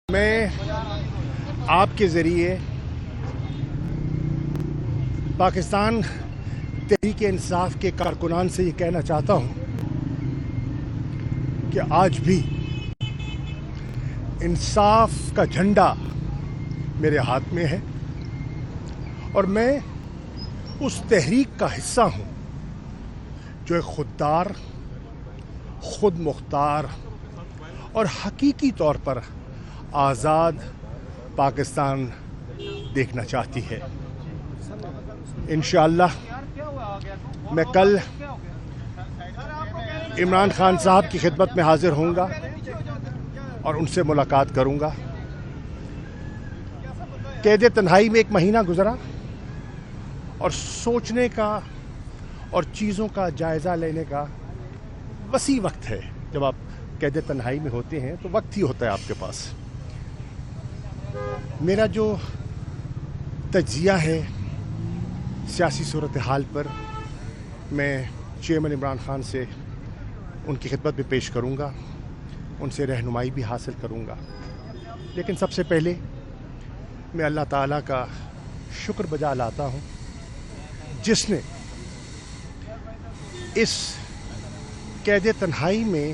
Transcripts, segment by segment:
میں آپ کے ذریعے پاکستان تحریک انصاف کے کارکنان سے یہ کہنا چاہتا ہوں کہ آج بھی انصاف کا جھنڈا میرے ہاتھ میں ہے اور میں اس تحریک کا حصہ ہوں جو ایک خوددار، خود مختار اور حقیقی طور پر آزاد پاکستان دیکھنا چاہتی ہے۔ انشاءاللہ میں کل عمران خان صاحب کی خدمت میں حاضر ہوں گا اور ان سے ملاقات کروں گا۔ قید تنہائی میں ایک مہینہ گزرا اور سوچنے کا اور چیزوں کا جائزہ لینے کا وسیع وقت ہے۔ جب آپ قید تنہائی میں ہوتے ہیں تو وقت ہی ہوتا ہے آپ کے پاس۔ میرا جو تجزیہ ہے سیاسی صورتحال پر میں چیئرمین عمران خان سے ان کی خدمت میں پیش کروں گا، ان سے رہنمائی بھی حاصل کروں گا، لیکن سب سے پہلے میں اللہ تعالیٰ کا شکر بجا لاتا ہوں جس نے اس قید تنہائی میں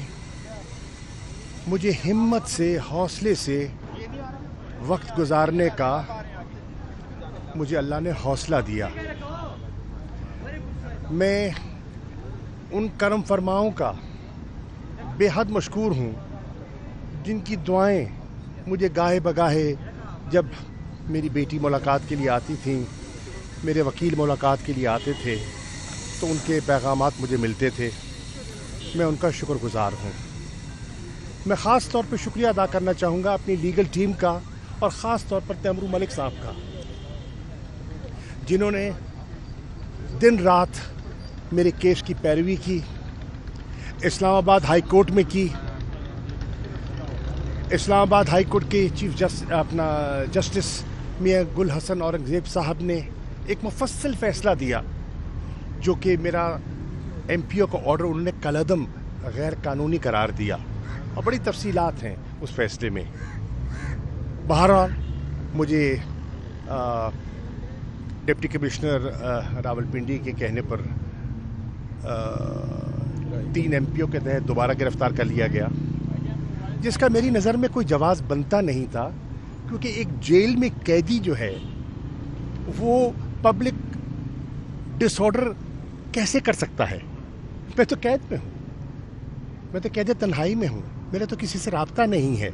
مجھے ہمت سے، حوصلے سے وقت گزارنے کا مجھے اللہ نے حوصلہ دیا۔ میں ان کرم فرماؤں کا بے حد مشکور ہوں جن کی دعائیں مجھے گاہے بگاہے جب میری بیٹی ملاقات کے لیے آتی تھیں، میرے وکیل ملاقات کے لیے آتے تھے تو ان کے پیغامات مجھے ملتے تھے۔ میں ان کا شکر گزار ہوں۔ میں خاص طور پہ شکریہ ادا کرنا چاہوں گا اپنی لیگل ٹیم کا اور خاص طور پر تیمور ملک صاحب کا، جنہوں نے دن رات میرے کیس کی پیروی کی، اسلام آباد ہائی کورٹ میں کی۔ اسلام آباد ہائی کورٹ کے چیف جسٹس میاں گل حسن اورنگزیب صاحب نے ایک مفصل فیصلہ دیا جو کہ میرا ایم پی او کا آرڈر انہوں نے کالعدم غیر قانونی قرار دیا، اور بڑی تفصیلات ہیں اس فیصلے میں۔ بہرحال مجھے ڈپٹی کمشنر راولپنڈی کے کہنے پر 3 ایم پی او کے تحت دوبارہ گرفتار کر لیا گیا، جس کا میری نظر میں کوئی جواز بنتا نہیں تھا، کیونکہ ایک جیل میں قیدی جو ہے وہ پبلک ڈس آرڈر کیسے کر سکتا ہے؟ میں تو قید میں ہوں، میں تو قید تنہائی میں ہوں، میرا تو کسی سے رابطہ نہیں ہے۔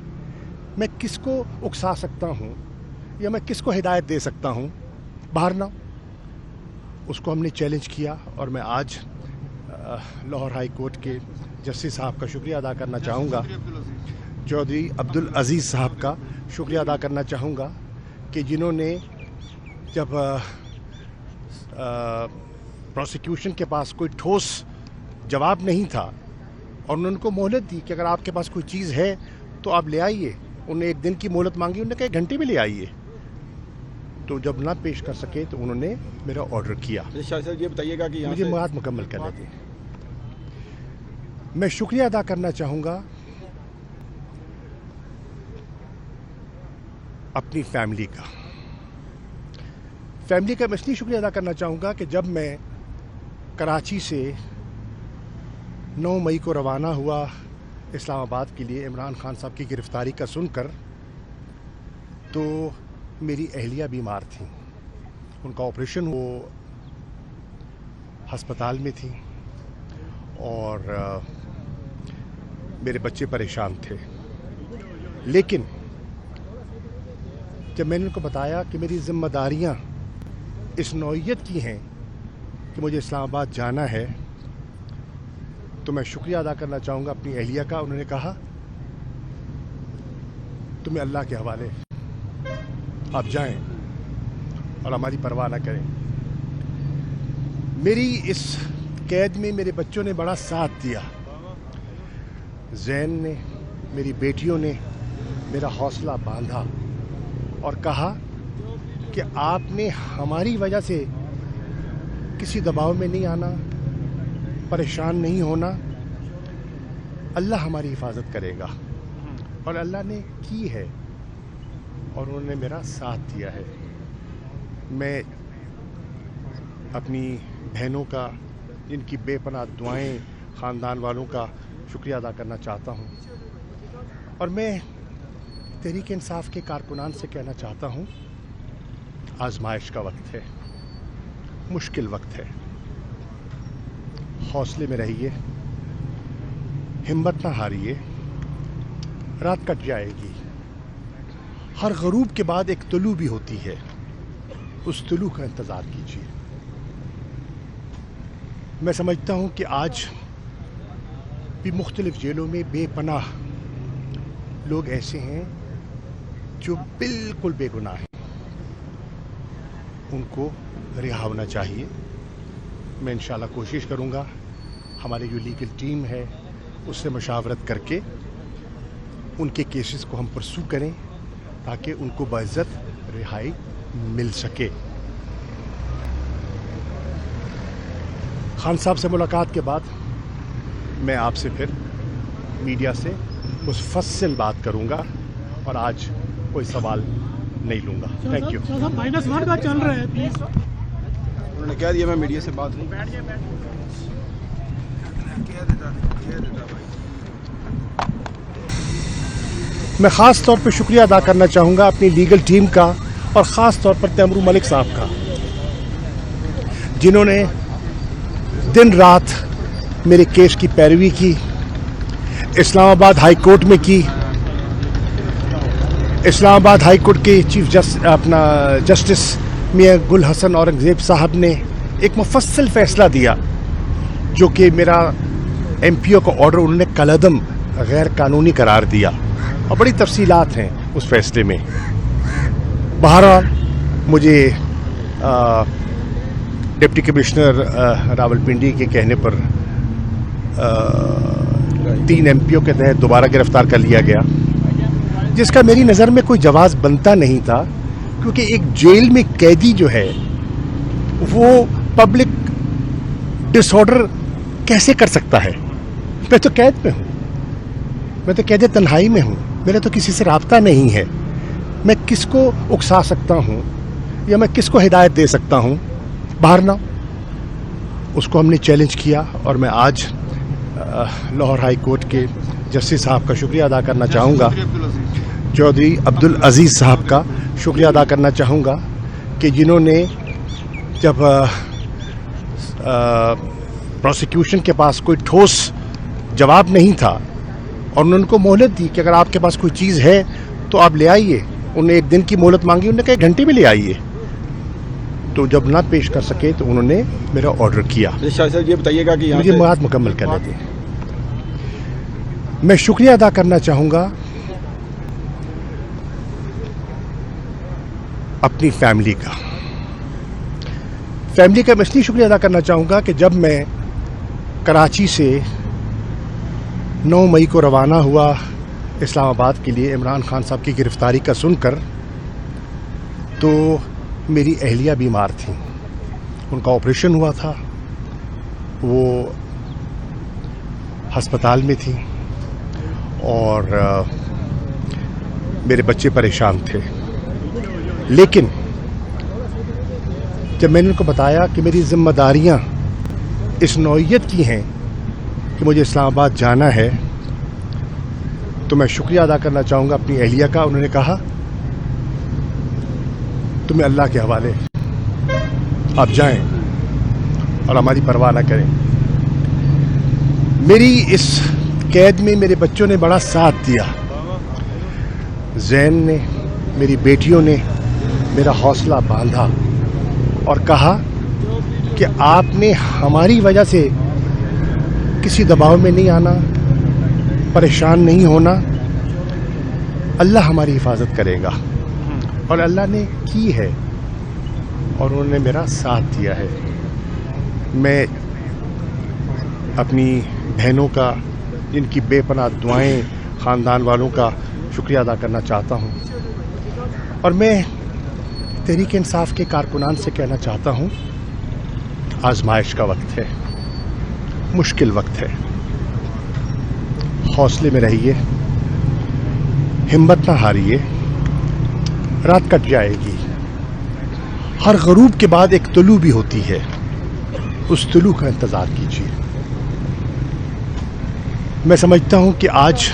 میں کس کو اکسا سکتا ہوں یا میں کس کو ہدایت دے سکتا ہوں؟ بہرحال اس کو ہم نے چیلنج کیا، اور میں آج لاہور ہائی کورٹ کے جسٹس صاحب کا شکریہ ادا کرنا چاہوں گا، چودھری عبدالعزیز صاحب کا شکریہ ادا کرنا چاہوں گا کہ جنہوں نے جب پروسیکیوشن کے پاس کوئی ٹھوس جواب نہیں تھا اور انہوں نے ان کو مہلت دی کہ اگر آپ کے پاس کوئی چیز ہے تو آپ لے آئیے۔ انہوں نے 1 دن کی مہلت مانگی، انہوں نے کہا 1 گھنٹے میں لے آئیے۔ تو جب نہ پیش کر سکے تو انہوں نے میرا آرڈر کیا۔ یہ بتائیے گا کہ مجھے بات مکمل کرنے دیں۔ میں شکریہ ادا کرنا چاہوں گا اپنی فیملی کا میں اس لیے شکریہ ادا کرنا چاہوں گا کہ جب میں کراچی سے 9 مئی کو روانہ ہوا اسلام آباد کے لیے عمران خان صاحب کی گرفتاری کا سن کر، تو میری اہلیہ بیمار تھیں، ان کا آپریشن، وہ ہسپتال میں تھیں اور میرے بچے پریشان تھے۔ لیکن جب میں نے ان کو بتایا کہ میری ذمہ داریاں اس نوعیت کی ہیں کہ مجھے اسلام آباد جانا ہے، تو میں شکریہ ادا کرنا چاہوں گا اپنی اہلیہ کا۔ انہوں نے کہا تمہیں اللہ کے حوالے، آپ جائیں اور ہماری پرواہ نہ کریں۔ میری اس قید میں میرے بچوں نے بڑا ساتھ دیا، زین نے، میری بیٹیوں نے میرا حوصلہ باندھا اور کہا کہ آپ نے ہماری وجہ سے کسی دباؤ میں نہیں آنا، پریشان نہیں ہونا، اللہ ہماری حفاظت کرے گا۔ اور اللہ نے کی ہے، اور انہوں نے میرا ساتھ دیا ہے. میں اپنی بہنوں کا، جن کی بے پناہ دعائیں، خاندان والوں کا شکریہ ادا کرنا چاہتا ہوں. اور میں تحریک انصاف کے کارکنان سے کہنا چاہتا ہوں، آزمائش کا وقت ہے، مشکل وقت ہے. حوصلے میں رہیے، ہمت نہ ہاریے. رات کٹ جائے گی. ہر غروب کے بعد ایک طلوع بھی ہوتی ہے، اس طلوع کا انتظار کیجیے. میں سمجھتا ہوں کہ آج بھی مختلف جیلوں میں بے پناہ لوگ ایسے ہیں جو بالکل بے گناہ ہیں. ان کو رہا ہونا چاہیے. میں انشاءاللہ کوشش کروں گا، ہماری جو لیگل ٹیم ہے اس سے مشاورت کر کے ان کے کیسز کو ہم پرسو کریں تاکہ ان کو باعزت رہائی مل سکے. خان صاحب سے ملاقات کے بعد میں آپ سے پھر میڈیا سے مفصل بات کروں گا اور آج کوئی سوال نہیں لوں گا. Thank you. -1 کا چل رہا ہے پلیز. انہوں نے کہہ دیا میں میڈیا سے بات نہیں. میں خاص طور پہ شکریہ ادا کرنا چاہوں گا اپنی لیگل ٹیم کا اور خاص طور پر تیمور ملک صاحب کا، جنہوں نے دن رات میرے کیس کی پیروی کی. اسلام آباد ہائی کورٹ میں کی. اسلام آباد ہائی کورٹ کے چیف جسٹس میاں گل حسن اورنگزیب صاحب نے ایک مفصل فیصلہ دیا، جو کہ میرا ایم پی او کا آرڈر انہوں نے کالعدم غیر قانونی قرار دیا، اور بڑی تفصیلات ہیں اس فیصلے میں. بہرحال مجھے ڈپٹی کمشنر راولپنڈی کے کہنے پر 3 MPO کے تحت دوبارہ گرفتار کر لیا گیا، جس کا میری نظر میں کوئی جواز بنتا نہیں تھا، کیونکہ ایک جیل میں قیدی جو ہے وہ پبلک ڈس آرڈر کیسے کر سکتا ہے؟ میں تو قید میں ہوں، میں تو قید تنہائی میں ہوں، میرا تو کسی سے رابطہ نہیں ہے. میں کس کو اکسا سکتا ہوں یا میں کس کو ہدایت دے سکتا ہوں؟ بہرحال اس کو ہم نے چیلنج کیا، اور میں آج لاہور ہائی کورٹ کے جسٹس صاحب کا شکریہ ادا کرنا چاہوں گا، چودھری عبدالعزیز صاحب کا شکریہ ادا کرنا چاہوں گا، کہ جنہوں نے جب پروسیکیوشن کے پاس کوئی ٹھوس جواب نہیں تھا اور انہوں نے ان کو مہلت دی کہ اگر آپ کے پاس کوئی چیز ہے تو آپ لے آئیے. انہوں نے 1 دن کی مہلت مانگی، انہوں نے کہا 1 گھنٹے میں لے آئیے. تو جب نہ پیش کر سکے تو انہوں نے میرا آرڈر کیا. شاہ صاحب یہ بتائیے گا کہ مجھے بات مکمل کرنے دیں. میں شکریہ ادا کرنا چاہوں گا اپنی فیملی کا. میں اس لیے شکریہ ادا کرنا چاہوں گا کہ جب میں کراچی سے 9 مئی کو روانہ ہوا اسلام آباد کے لیے عمران خان صاحب کی گرفتاری کا سن کر، تو میری اہلیہ بیمار تھیں. ان کا آپریشن ہوا تھا، وہ ہسپتال میں تھیں، اور میرے بچے پریشان تھے. لیکن جب میں نے ان کو بتایا کہ میری ذمہ داریاں اس نوعیت کی ہیں کہ مجھے اسلام آباد جانا ہے، تو میں شکریہ ادا کرنا چاہوں گا اپنی اہلیہ کا. انہوں نے کہا تمہیں اللہ کے حوالے، آپ جائیں اور ہماری پرواہ نہ کریں. میری اس قید میں میرے بچوں نے بڑا ساتھ دیا. زین نے، میری بیٹیوں نے میرا حوصلہ باندھا اور کہا کہ آپ نے ہماری وجہ سے کسی دباؤ میں نہیں آنا، پریشان نہیں ہونا، اللہ ہماری حفاظت کرے گا. اور اللہ نے کی ہے، اور انہوں نے میرا ساتھ دیا ہے. میں اپنی بہنوں کا، جن کی بے پناہ دعائیں، خاندان والوں کا شکریہ ادا کرنا چاہتا ہوں. اور میں تحریک انصاف کے کارکنان سے کہنا چاہتا ہوں، آزمائش کا وقت ہے، مشکل وقت ہے. حوصلے میں رہیے، ہمت نہ ہاریے. رات کٹ جائے گی. ہر غروب کے بعد ایک طلوع بھی ہوتی ہے. اس طلوع کا انتظار کیجیے. میں سمجھتا ہوں کہ آج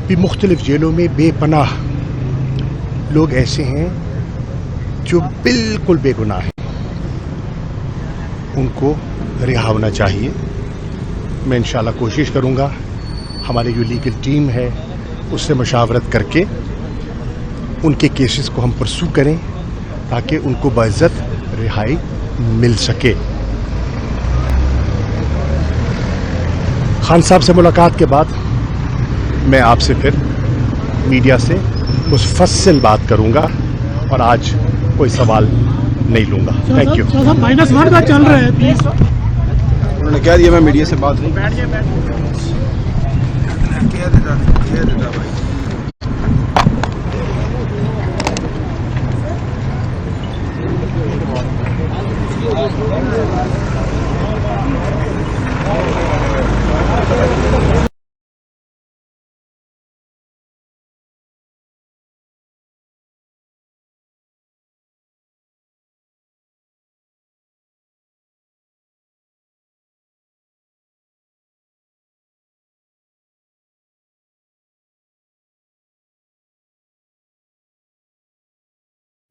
بھی مختلف جیلوں میں بے پناہ لوگ ایسے ہیں جو بالکل بے گناہ ہیں. ان کو رہا ہونا چاہیے. میں انشاءاللہ کوشش کروں گا ہماری جو لیگل ٹیم ہے اس سے مشاورت کر کے ان کے کیسز کو ہم پرسو کریں تاکہ ان کو باعزت رہائی مل سکے. خان صاحب سے ملاقات کے بعد میں آپ سے پھر میڈیا سے مفصل بات کروں گا اور آج کوئی سوال نہیں لوں گا. Thank you. -1 کا چل رہا ہے پلیز. انہوں نے کہہ دیا میں میڈیا سے بات نہیں.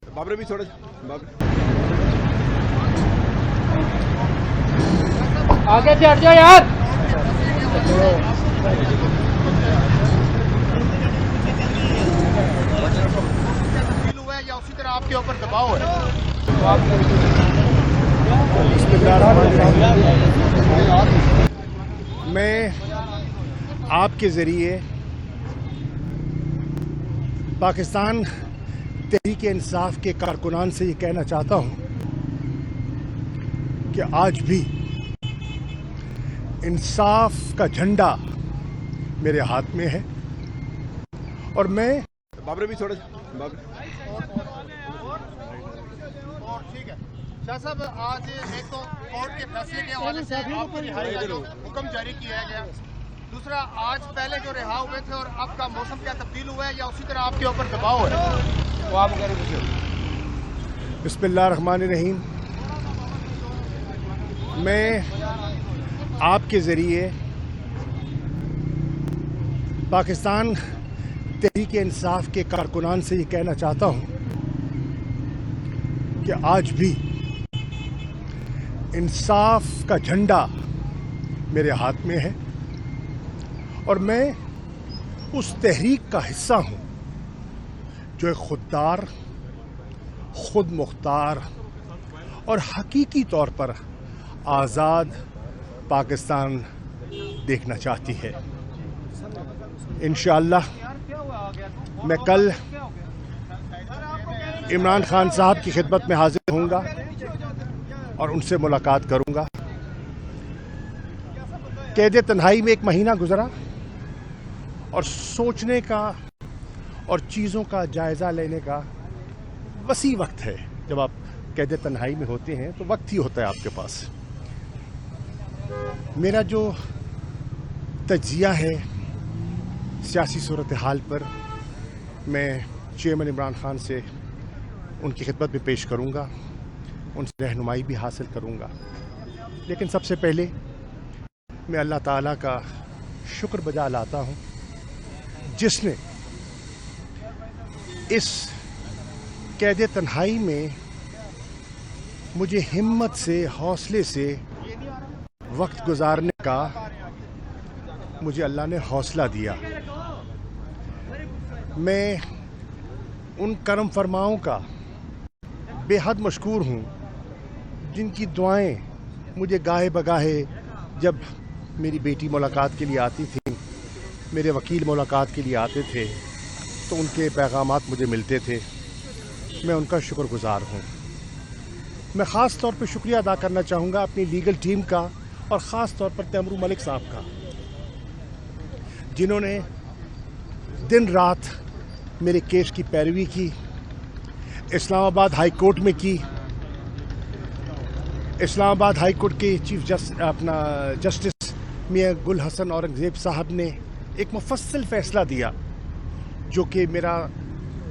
بابر بھی تھوڑا آگے سے ہٹ جاؤ یار. یا اسی طرح آپ کے اوپر دباؤ ہے. میں آپ کے ذریعے پاکستان تحریک انصاف کے کارکنان سے یہ کہنا چاہتا ہوں کہ آج بھی انصاف کا جھنڈا میرے ہاتھ میں ہے اور میں بابر بھی تھوڑا ٹھیک ہے. شاہ صاحب آج ایک تو کورٹ کے فیصلے کے حوالے سے آپ کی رہائی کا جو حکم جاری کیا گیا. دوسرا آج پہلے جو رہا ہوئے تھے اور اب کا موسم کیا تبدیل ہوا ہے یا اسی طرح آپ کے اوپر دباؤ ہے؟ بسم اللہ الرحمن الرحیم. میں آپ کے ذریعے پاکستان تحریک انصاف کے کارکنان سے یہ کہنا چاہتا ہوں کہ آج بھی انصاف کا جھنڈا میرے ہاتھ میں ہے اور میں اس تحریک کا حصہ ہوں جو ایک خوددار، خود مختار اور حقیقی طور پر آزاد پاکستان دیکھنا چاہتی ہے. انشاءاللہ میں کل عمران خان صاحب کی خدمت میں حاضر ہوں گا اور ان سے ملاقات کروں گا. قید تنہائی میں ایک مہینہ گزرا اور سوچنے کا اور چیزوں کا جائزہ لینے کا وسیع وقت ہے. جب آپ قید تنہائی میں ہوتے ہیں تو وقت ہی ہوتا ہے آپ کے پاس. میرا جو تجزیہ ہے سیاسی صورتحال پر میں چیئرمین عمران خان سے ان کی خدمت میں پیش کروں گا, ان سے رہنمائی بھی حاصل کروں گا. لیکن سب سے پہلے میں اللہ تعالیٰ کا شکر بجا لاتا ہوں جس نے اس قید تنہائی میں مجھے ہمت سے, حوصلے سے وقت گزارنے کا مجھے اللہ نے حوصلہ دیا. میں ان کرم فرماؤں کا بے حد مشکور ہوں جن کی دعائیں مجھے گاہے بگاہے جب میری بیٹی ملاقات کے لیے آتی تھی, میرے وکیل ملاقات کے لیے آتے تھے تو ان کے پیغامات مجھے ملتے تھے. میں ان کا شکر گزار ہوں. میں خاص طور پہ شکریہ ادا کرنا چاہوں گا اپنی لیگل ٹیم کا اور خاص طور پر تیمور ملک صاحب کا, جنہوں نے دن رات میرے کیس کی پیروی کی. اسلام آباد ہائی کورٹ میں کی. اسلام آباد ہائی کورٹ کے چیف جسٹس میاں گل حسن اورنگزیب صاحب نے ایک مفصل فیصلہ دیا جو کہ میرا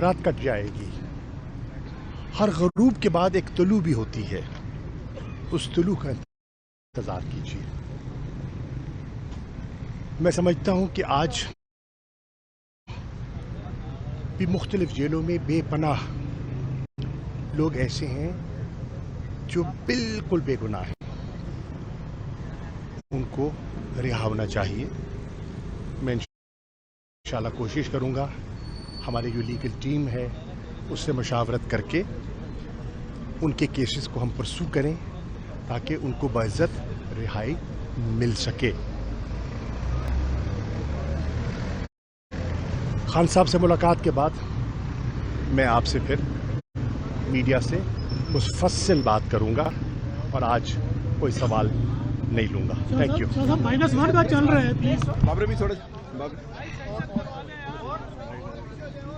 رات کٹ جائے گی. ہر غروب کے بعد ایک طلوع بھی ہوتی ہے. اس طلوع کا انتظار کیجیے. میں سمجھتا ہوں کہ آج بھی مختلف جیلوں میں بے پناہ لوگ ایسے ہیں جو بالکل بے گناہ ہیں. ان کو رہا ہونا چاہیے. میں انشاءاللہ کوشش کروں گا ہماری جو لیگل ٹیم ہے اس سے مشاورت کر کے ان کے کیسز کو ہم پرسو کریں تاکہ ان کو باعزت رہائی مل سکے. خان صاحب سے ملاقات کے بعد میں آپ سے پھر میڈیا سے مفصل بات کروں گا اور آج کوئی سوال نہیں لوں گا. Thank you. -1 کا چل رہا ہے پلیز. بابر بھی تھوڑا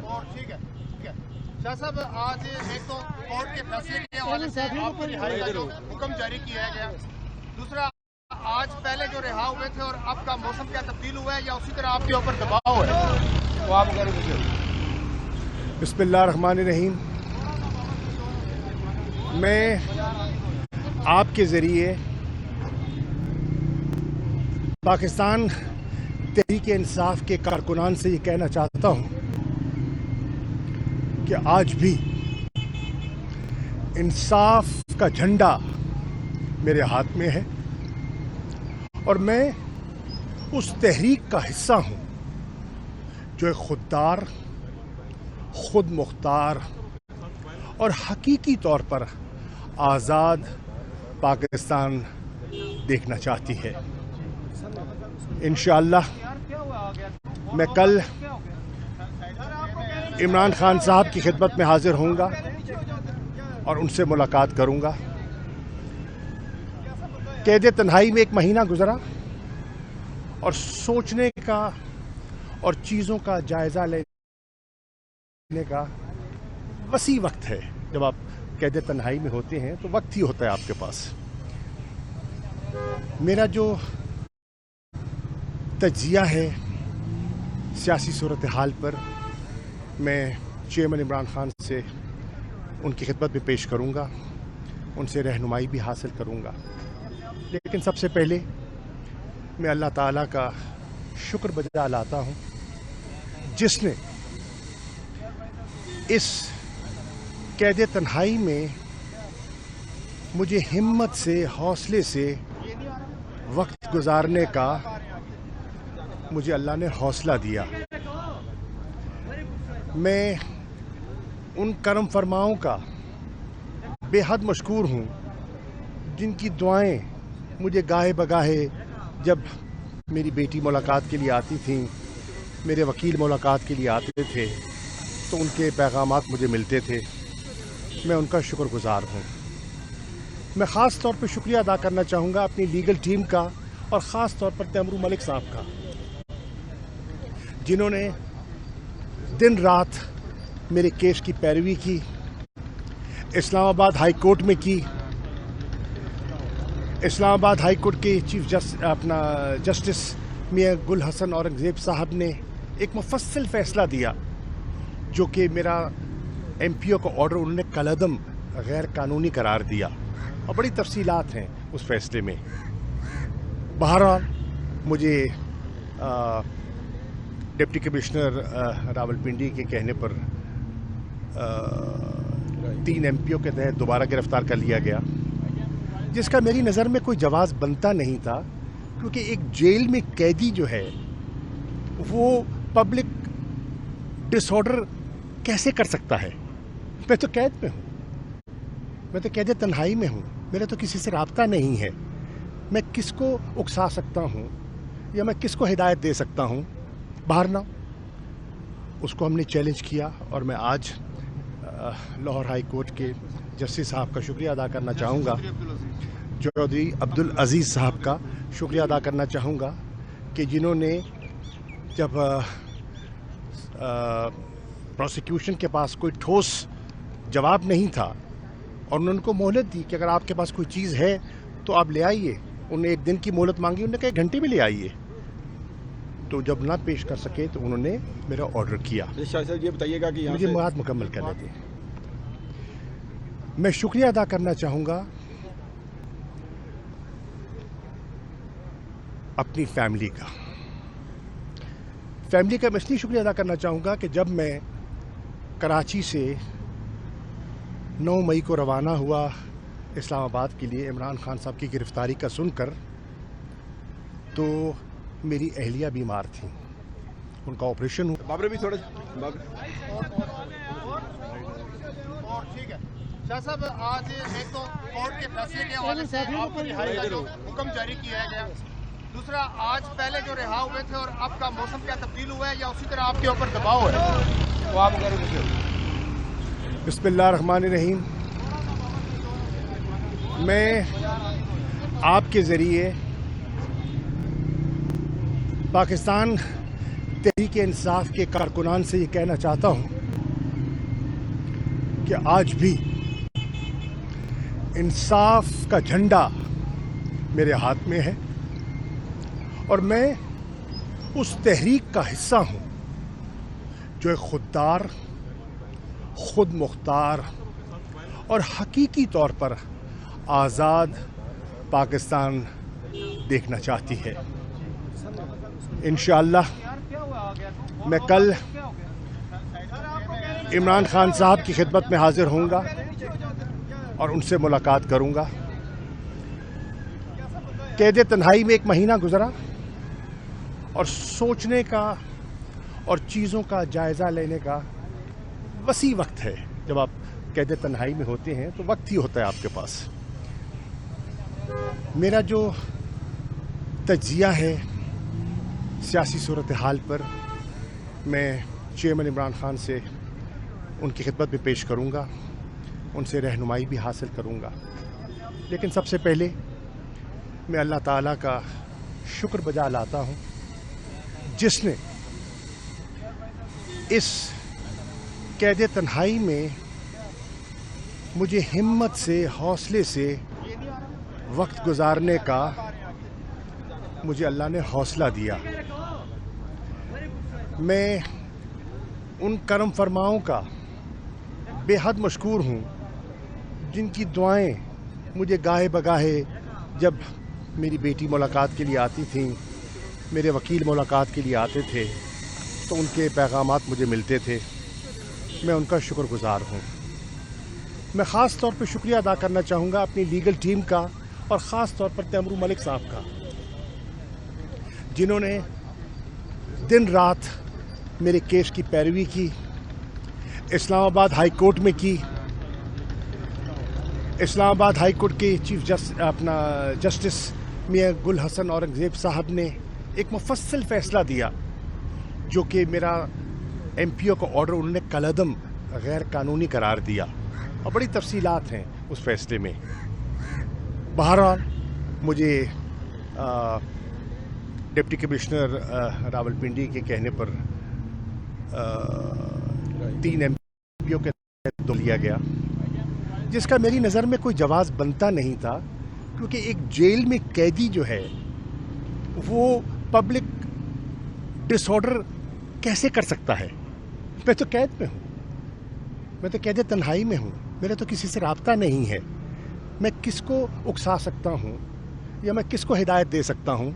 اور ٹھیک ہے شاہ صاحب آج ایک تو کورٹ کے فیصلے کے حوالے سے آپ کی رہائی کا جو حکم جاری کیا گیا. دوسرا آج پہلے جو رہا ہوئے تھے اور اب کا موسم کیا تبدیل ہوا ہے یا اسی طرح آپ کے اوپر دباؤ ہے؟ وہ آپ بسم اللہ الرحمن الرحیم. میں آپ کے ذریعے پاکستان تحریک انصاف کے کارکنان سے یہ کہنا چاہتا ہوں کہ آج بھی انصاف کا جھنڈا میرے ہاتھ میں ہے اور میں اس تحریک کا حصہ ہوں جو ایک خوددار، خود مختار اور حقیقی طور پر آزاد پاکستان دیکھنا چاہتی ہے. انشاءاللہ میں کل عمران خان صاحب کی خدمت میں حاضر ہوں گا اور ان سے ملاقات کروں گا. قید تنہائی میں 1 مہینہ گزرا اور سوچنے کا اور چیزوں کا جائزہ لینے کا وسیع وقت ہے. جب آپ قید تنہائی میں ہوتے ہیں تو وقت ہی ہوتا ہے آپ کے پاس. میرا جو تجزیہ ہے سیاسی صورتحال پر میں چیئرمین عمران خان سے ان کی خدمت میں پیش کروں گا، ان سے رہنمائی بھی حاصل کروں گا. لیکن سب سے پہلے میں اللہ تعالیٰ کا شکر بجا لاتا ہوں جس نے اس قید تنہائی میں مجھے ہمت سے، حوصلے سے وقت گزارنے کا مجھے اللہ نے حوصلہ دیا. میں ان کرم فرماؤں کا بے حد مشکور ہوں جن کی دعائیں مجھے گاہے بگاہے جب میری بیٹی ملاقات کے لیے آتی تھیں، میرے وکیل ملاقات کے لیے آتے تھے تو ان کے پیغامات مجھے ملتے تھے. میں ان کا شکر گزار ہوں. میں خاص طور پہ شکریہ ادا کرنا چاہوں گا اپنی لیگل ٹیم کا اور خاص طور پر تیمرو ملک صاحب کا جنہوں نے دن رات میرے کیس کی پیروی کی. اسلام آباد ہائی کورٹ میں کی. اسلام آباد ہائی کورٹ کے چیف جسٹس میاں گل حسن اورنگزیب صاحب نے ایک مفصل فیصلہ دیا جو کہ میرا ایم پی او کا آرڈر انہوں نے کالعدم غیر قانونی قرار دیا اور بڑی تفصیلات ہیں اس فیصلے میں. بہرحال مجھے ڈپٹی کمشنر راولپنڈی کے کہنے پر 3 MPO کے تحت دوبارہ گرفتار کر لیا گیا جس کا میری نظر میں کوئی جواز بنتا نہیں تھا کیونکہ ایک جیل میں قیدی جو ہے وہ پبلک ڈس آرڈر کیسے کر سکتا ہے. میں تو قید میں ہوں، میں تو قید تنہائی میں ہوں، میرا تو کسی سے رابطہ نہیں ہے. میں کس کو اکسا سکتا ہوں یا میں کس کو ہدایت دے سکتا ہوں؟ بہرحال اس کو ہم نے چیلنج کیا اور میں آج لاہور ہائی کورٹ کے جسٹس صاحب کا شکریہ ادا کرنا چاہوں گا، چودھری عبدالعزیز صاحب کا شکریہ ادا کرنا چاہوں گا کہ جنہوں نے جب پروسیکیوشن کے پاس کوئی ٹھوس جواب نہیں تھا اور انہوں نے ان کو مہلت دی کہ اگر آپ کے پاس کوئی چیز ہے تو آپ لے آئیے. انہوں نے 1 دن کی مہلت مانگی، انہوں نے کہا 1 گھنٹے میں لے آئیے. تو جب نہ پیش کر سکے تو انہوں نے میرا آرڈر کیا. شاہ صاحب یہ بتائیے گا کہ مجھے بات مکمل کرنے دیں. میں شکریہ ادا کرنا چاہوں گا اپنی فیملی کا میں اس لیے شکریہ ادا کرنا چاہوں گا کہ جب میں کراچی سے 9 مئی کو روانہ ہوا اسلام آباد کے لیے عمران خان صاحب کی گرفتاری کا سن کر، تو میری اہلیہ بیمار تھیں، ان کا آپریشن ہوا. بابر بھی تھوڑا اور ٹھیک ہے شاہ صاحب، آج ایک تو کورٹ کے فیصلے کے حوالے سے آپ کو رہائی کا جو حکم جاری کیا گیا، دوسرا آج پہلے جو رہا ہوئے تھے اور اب کا موسم کیا تبدیل ہوا ہے یا اسی طرح آپ کے اوپر دباؤ ہے؟ بسم اللہ الرحمن الرحیم. میں آپ کے ذریعے پاکستان تحریک انصاف کے کارکنان سے یہ کہنا چاہتا ہوں کہ آج بھی انصاف کا جھنڈا میرے ہاتھ میں ہے اور میں اس تحریک کا حصہ ہوں جو ایک خوددار، خود مختار اور حقیقی طور پر آزاد پاکستان دیکھنا چاہتی ہے. انشاءاللہ میں کل عمران خان صاحب کی خدمت میں حاضر ہوں گا اور ان سے ملاقات کروں گا. قید تنہائی میں 1 مہینہ گزرا اور سوچنے کا اور چیزوں کا جائزہ لینے کا وسیع وقت ہے. جب آپ قید تنہائی میں ہوتے ہیں تو وقت ہی ہوتا ہے آپ کے پاس. میرا جو تجزیہ ہے سیاسی صورتحال پر، میں چیئرمین عمران خان سے ان کی خدمت میں پیش کروں گا، ان سے رہنمائی بھی حاصل کروں گا. لیکن سب سے پہلے میں اللہ تعالیٰ کا شکر بجا لاتا ہوں جس نے اس قید تنہائی میں مجھے ہمت سے، حوصلے سے وقت گزارنے کا مجھے اللہ نے حوصلہ دیا. میں ان کرم فرماؤں کا بے حد مشکور ہوں جن کی دعائیں مجھے گاہے بگاہے، جب میری بیٹی ملاقات کے لیے آتی تھیں، میرے وکیل ملاقات کے لیے آتے تھے تو ان کے پیغامات مجھے ملتے تھے. میں ان کا شکر گزار ہوں. میں خاص طور پہ شکریہ ادا کرنا چاہوں گا اپنی لیگل ٹیم کا اور خاص طور پر تیمرو ملک صاحب کا، جنہوں نے دن رات میرے کیس کی پیروی کی، اسلام آباد ہائی کورٹ میں کی. اسلام آباد ہائی کورٹ کے چیف جسٹس میاں گل حسن اورنگزیب صاحب نے ایک مفصل فیصلہ دیا جو کہ میرا ایم پی او کا آرڈر انہوں نے کالعدم غیر قانونی قرار دیا، اور بڑی تفصیلات ہیں اس فیصلے میں. بہرحال مجھے ڈپٹی کمشنر راولپنڈی کے کہنے پر 3 ایم پی او کے تحت لیا گیا، جس کا میری نظر میں کوئی جواز بنتا نہیں تھا، کیونکہ ایک جیل میں قیدی جو ہے وہ پبلک ڈس آرڈر کیسے کر سکتا ہے؟ میں تو قید میں ہوں، میں تو قید تنہائی میں ہوں، میرا تو کسی سے رابطہ نہیں ہے. میں کس کو اکسا سکتا ہوں یا میں کس کو ہدایت دے سکتا ہوں؟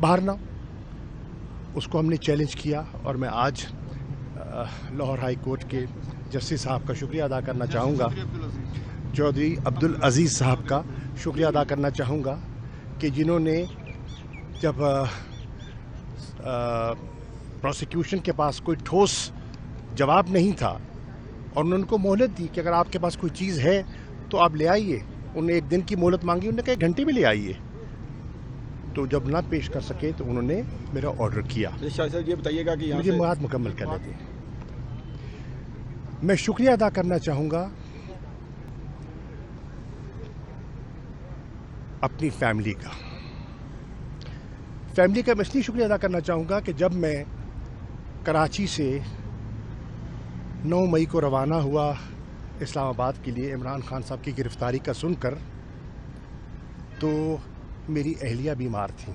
باہر نہ اس کو ہم نے چیلنج کیا، اور میں آج لاہور ہائی کورٹ کے جسٹس صاحب کا شکریہ ادا کرنا چاہوں گا، چودھری عبدالعزیز صاحب کا شکریہ ادا کرنا چاہوں گا کہ جنہوں نے جب پروسیکیوشن کے پاس کوئی ٹھوس جواب نہیں تھا اور انہوں نے ان کو مہلت دی کہ اگر آپ کے پاس کوئی چیز ہے تو آپ لے آئیے. انہوں نے 1 دن کی مہلت مانگی، انہوں نے کہا 1 گھنٹے میں لے آئیے. تو جب نہ پیش کر سکے تو انہوں نے میرا آرڈر کیا. شاہ صاحب یہ بتائیے گا کہ مجھے بات مکمل کرنے دیں. میں شکریہ ادا کرنا چاہوں گا اپنی فیملی کا میں اس لیے شکریہ ادا کرنا چاہوں گا کہ جب میں کراچی سے 9 مئی کو روانہ ہوا اسلام آباد کے لیے عمران خان صاحب کی گرفتاری کا سن کر، تو میری اہلیہ بیمار تھیں،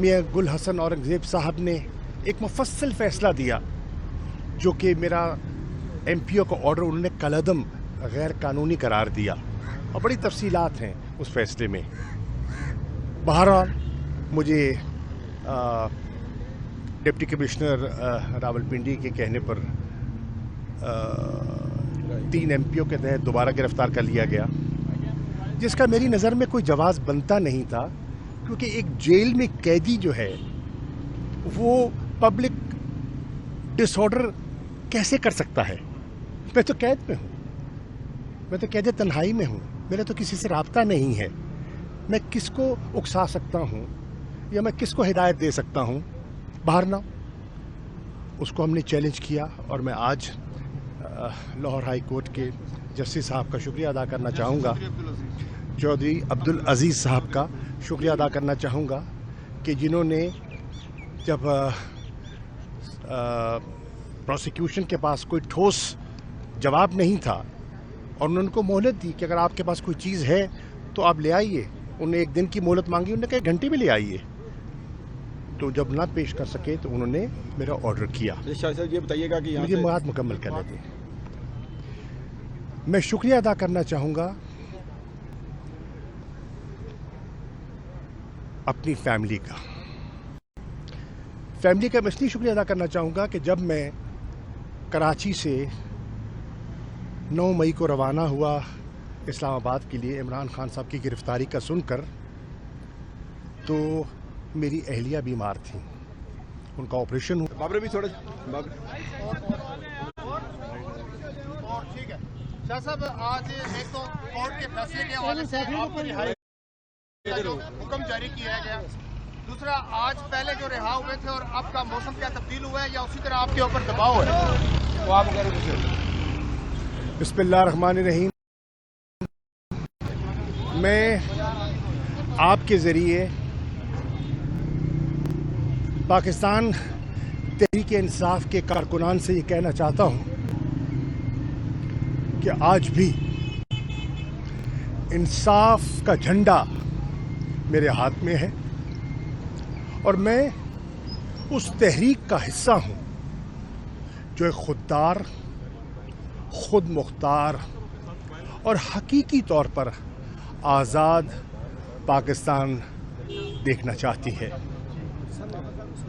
میاں گل حسن اورنگزیب صاحب نے ایک مفصل فیصلہ دیا جو کہ میرا ایم پی او کا آرڈر انہوں نے کالعدم غیر قانونی قرار دیا، اور بڑی تفصیلات ہیں اس فیصلے میں۔ بہرحال مجھے ڈپٹی کمشنر راولپنڈی کے کہنے پر 3 ایم پی او کے تحت دوبارہ گرفتار کر لیا گیا، جس کا میری نظر میں کوئی جواز بنتا نہیں تھا، کیونکہ ایک جیل میں قیدی جو ہے وہ پبلک ڈس آرڈر کیسے کر سکتا ہے؟ میں تو قید میں ہوں، میں تو قید تنہائی میں ہوں، میرا تو کسی سے رابطہ نہیں ہے، میں کس کو اکسا سکتا ہوں یا میں کس کو ہدایت دے سکتا ہوں؟ باہر نہ اس کو ہم نے چیلنج کیا، اور میں آج لاہور ہائی کورٹ کے جسٹس صاحب کا شکریہ ادا کرنا چاہوں گا، چودھری عبدالعزیز صاحب کا شکریہ ادا کرنا چاہوں گا کہ جنہوں نے جب پروسیکیوشن کے پاس کوئی ٹھوس جواب نہیں تھا اور انہوں نے ان کو مہلت دی کہ اگر آپ کے پاس کوئی چیز ہے تو آپ لے آئیے، انہوں نے 1 دن کی مہلت مانگی، انہوں نے کہا 1 گھنٹے میں لے آئیے، تو جب نہ پیش کر سکے تو انہوں نے میرا آرڈر کیا۔ شاہ صاحب یہ بتائیے گا کہ یہاں مجھے سے بات مکمل کرنے دیں۔ میں شکریہ ادا کرنا چاہوں گا اپنی فیملی کا میں اس لیے شکریہ ادا کرنا چاہوں گا کہ جب میں کراچی سے 9 مئی کو روانہ ہوا اسلام آباد کے لیے عمران خان صاحب کی گرفتاری کا سن کر، تو میری اہلیہ بیمار تھیں، ان کا آپریشن ہوا۔ بابر بھی تھوڑا اور ٹھیک ہے شاہ صاحب، آج ایک تو کورٹ کے فیصلے کے حوالے سے آپ کو رہائی کا جو حکم جاری کیا گیا، دوسرا آج پہلے جو رہا ہوئے تھے اور اب کا موسم کیا تبدیل ہوا ہے یا اسی طرح آپ کے اوپر دباؤ ہے؟ وہ آپ بسم اللہ الرحمن الرحیم۔ میں آپ کے ذریعے پاکستان تحریک انصاف کے کارکنان سے یہ کہنا چاہتا ہوں کہ آج بھی انصاف کا جھنڈا میرے ہاتھ میں ہے، اور میں اس تحریک کا حصہ ہوں جو ایک خوددار، خود مختار اور حقیقی طور پر آزاد پاکستان دیکھنا چاہتی ہے۔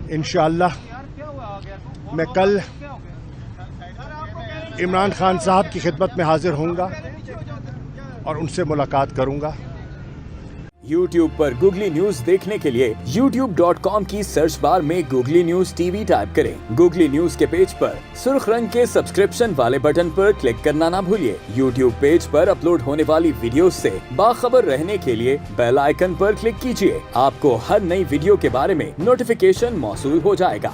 انشاءاللہ میں کل عمران خان صاحب کی خدمت میں حاضر ہوں گا اور ان سے ملاقات کروں گا۔ YouTube پر گوگلی نیوز دیکھنے کے لیے youtube.com کی سرچ بار میں googly news T V type کریں۔ گوگلی نیوز کے پیج پر سرخ رنگ کے سبسکرپشن والے بٹن پر کلک کرنا نہ بھولیے۔ YouTube پیج پر اپلوڈ ہونے والی ویڈیوز سے باخبر رہنے کے لیے بیل آئیکن پر کلک کیجیے۔ آپ کو ہر نئی ویڈیو کے بارے میں نوٹیفیکیشن موصول ہو جائے گا۔